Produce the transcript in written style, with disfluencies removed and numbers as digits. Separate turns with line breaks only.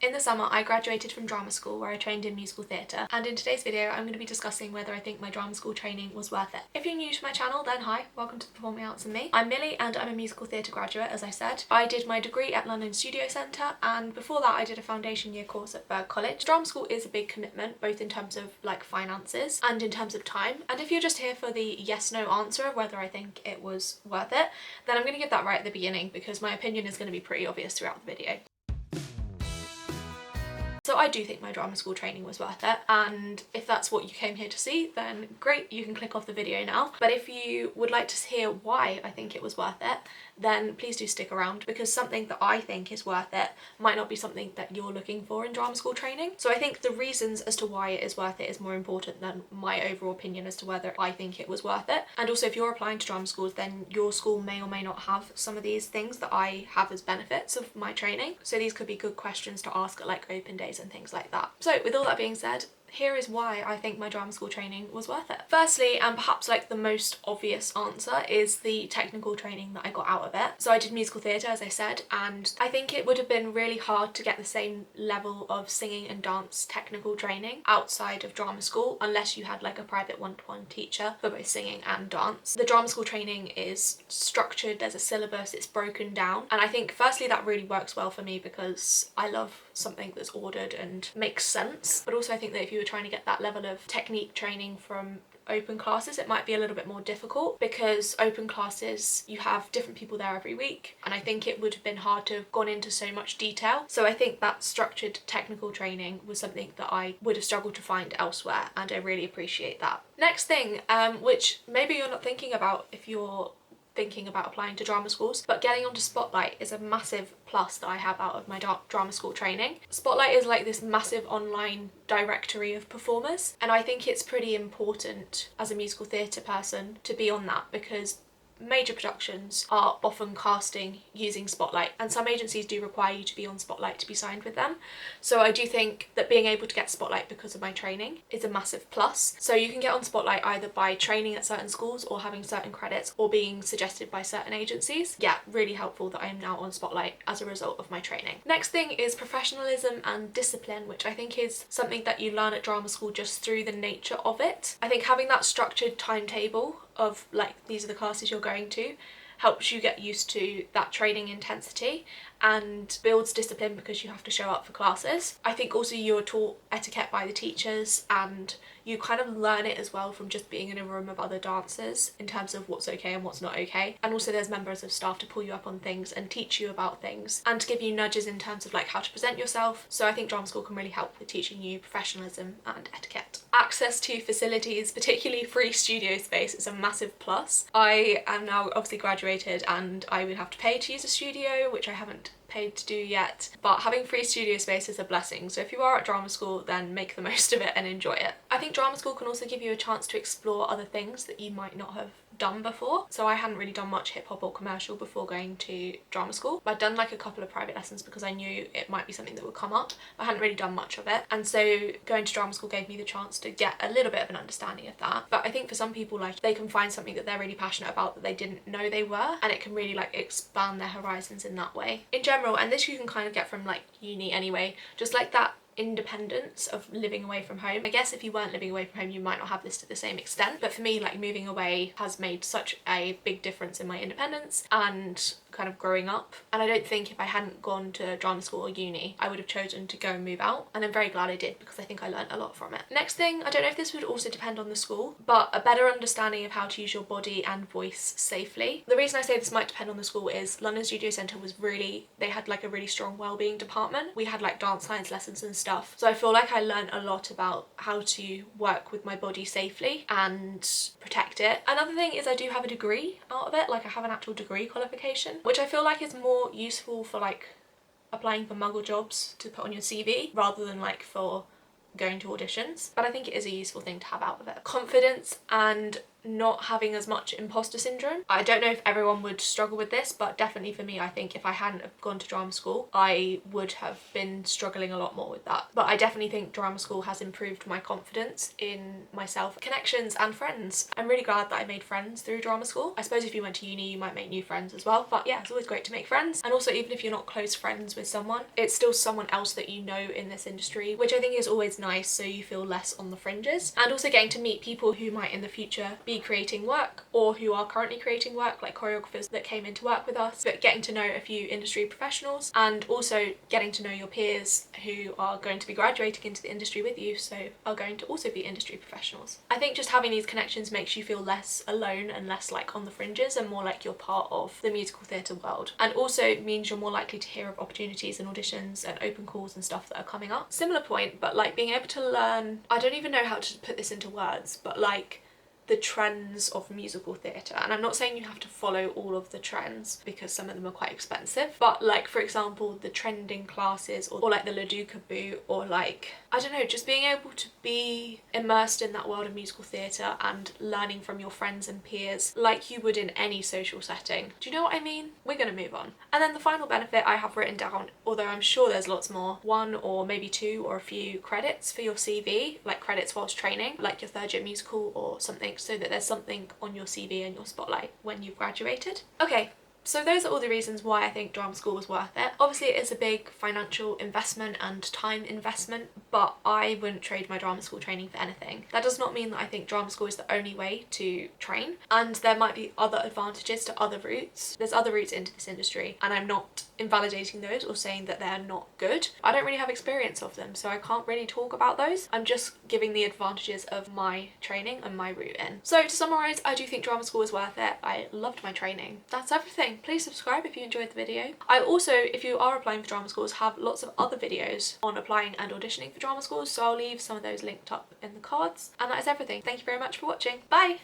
In the summer, I graduated from drama school where I trained in musical theatre, and in today's video I'm going to be discussing whether I think my drama school training was worth it. If you're new to my channel, then hi, welcome to the Performing Arts and Me. I'm Millie and I'm a musical theatre graduate, as I said. I did my degree at London Studio Centre, and before that I did a foundation year course at Berg College. Drama school is a big commitment, both in terms of like finances and in terms of time, and if you're just here for the yes/no answer of whether I think it was worth it, then I'm going to give that right at the beginning because my opinion is going to be pretty obvious throughout the video. So I do think my drama school training was worth it, and if that's what you came here to see, then great, you can click off the video now. But if you would like to hear why I think it was worth it, then please do stick around, because something that I think is worth it might not be something that you're looking for in drama school training. So I think the reasons as to why it is worth it is more important than my overall opinion as to whether I think it was worth it. And also, if you're applying to drama schools, then your school may or may not have some of these things that I have as benefits of my training. So these could be good questions to ask at like open days and things like that. So with all that being said, here is why I think my drama school training was worth it. Firstly, and perhaps like the most obvious answer, is the technical training that I got out of it. So I did musical theatre, as I said, and I think it would have been really hard to get the same level of singing and dance technical training outside of drama school unless you had like a private one-to-one teacher for both singing and dance. The drama school training is structured, there's a syllabus, it's broken down, and I think firstly that really works well for me because I love something that's ordered and makes sense. But also I think that if you were trying to get that level of technique training from open classes, it might be a little bit more difficult, because open classes you have different people there every week, and I think it would have been hard to have gone into so much detail. So I think that structured technical training was something that I would have struggled to find elsewhere, and I really appreciate that. Next thing, which maybe you're not thinking about if you're thinking about applying to drama schools, but getting onto Spotlight is a massive plus that I have out of my drama school training. Spotlight is like this massive online directory of performers, and I think it's pretty important as a musical theatre person to be on that, because major productions are often casting using Spotlight, and some agencies do require you to be on Spotlight to be signed with them. So I do think that being able to get Spotlight because of my training is a massive plus. So you can get on Spotlight either by training at certain schools or having certain credits or being suggested by certain agencies. Yeah, really helpful that I am now on Spotlight as a result of my training. Next thing is professionalism and discipline, which I think is something that you learn at drama school just through the nature of it. I think having that structured timetable of like, these are the classes you're going to, helps you get used to that training intensity and builds discipline because you have to show up for classes. I think also you're taught etiquette by the teachers, and you kind of learn it as well from just being in a room of other dancers in terms of what's okay and what's not okay. And also there's members of staff to pull you up on things and teach you about things and to give you nudges in terms of like how to present yourself. So I think drama school can really help with teaching you professionalism and etiquette. Access to facilities, particularly free studio space, is a massive plus. I am now obviously graduated and I would have to pay to use a studio, which I haven't paid to do yet, but having free studio space is a blessing. So if you are at drama school, then make the most of it and enjoy it. I think drama school can also give you a chance to explore other things that you might not have done before. So I hadn't really done much hip hop or commercial before going to drama school. I'd done like a couple of private lessons because I knew it might be something that would come up. I hadn't really done much of it, and so going to drama school gave me the chance to get a little bit of an understanding of that. But I think for some people, like, they can find something that they're really passionate about that they didn't know they were, and it can really like expand their horizons in that way. In general, and this you can kind of get from like uni anyway, just like that independence of living away from home. I guess if you weren't living away from home you might not have this to the same extent, but for me, like, moving away has made such a big difference in my independence and kind of growing up. And I don't think if I hadn't gone to drama school or uni I would have chosen to go and move out, and I'm very glad I did because I think I learned a lot from it. Next thing, I don't know if this would also depend on the school, but a better understanding of how to use your body and voice safely. The reason I say this might depend on the school is London Studio Centre was really, they had like a really strong wellbeing department. We had like dance science lessons and stuff, so I feel like I learned a lot about how to work with my body safely and protect it. Another thing is I do have a degree out of it, like I have an actual degree qualification, which I feel like is more useful for like applying for muggle jobs to put on your CV rather than like for going to auditions, but I think it is a useful thing to have out of it. Confidence and not having as much imposter syndrome. I don't know if everyone would struggle with this, but definitely for me, I think if I hadn't have gone to drama school, I would have been struggling a lot more with that. But I definitely think drama school has improved my confidence in myself, connections and friends. I'm really glad that I made friends through drama school. I suppose if you went to uni, you might make new friends as well, but yeah, it's always great to make friends. And also, even if you're not close friends with someone, it's still someone else that you know in this industry, which I think is always nice, so you feel less on the fringes. And also getting to meet people who might in the future be creating work or who are currently creating work, like choreographers that came in to work with us, but getting to know a few industry professionals and also getting to know your peers who are going to be graduating into the industry with you, so are going to also be industry professionals. I think just having these connections makes you feel less alone and less like on the fringes and more like you're part of the musical theatre world, and also means you're more likely to hear of opportunities and auditions and open calls and stuff that are coming up. Similar point, but like being able to learn, I don't even know how to put this into words, but like the trends of musical theatre. And I'm not saying you have to follow all of the trends because some of them are quite expensive, but like for example the trending classes or like the Laduca boot, or like, I don't know, just being able to be immersed in that world of musical theatre and learning from your friends and peers like you would in any social setting. Do you know what I mean? We're gonna move on. And then the final benefit I have written down, although I'm sure there's lots more, 1 or maybe 2 or a few credits for your CV, like credits whilst training, like your third year musical or something, so that there's something on your CV and your spotlight when you've graduated. Okay, so those are all the reasons why I think drama school was worth it. Obviously it is a big financial investment and time investment, but I wouldn't trade my drama school training for anything. That does not mean that I think drama school is the only way to train, and there might be other advantages to other routes. There's other routes into this industry, and I'm not invalidating those or saying that they're not good. I don't really have experience of them, so I can't really talk about those. I'm just giving the advantages of my training and my route in. So to summarise, I do think drama school was worth it. I loved my training. That's everything. Please subscribe if you enjoyed the video. I also, if you are applying for drama schools, have lots of other videos on applying and auditioning for drama schools, so I'll leave some of those linked up in the cards. And that is everything. Thank you very much for watching. Bye!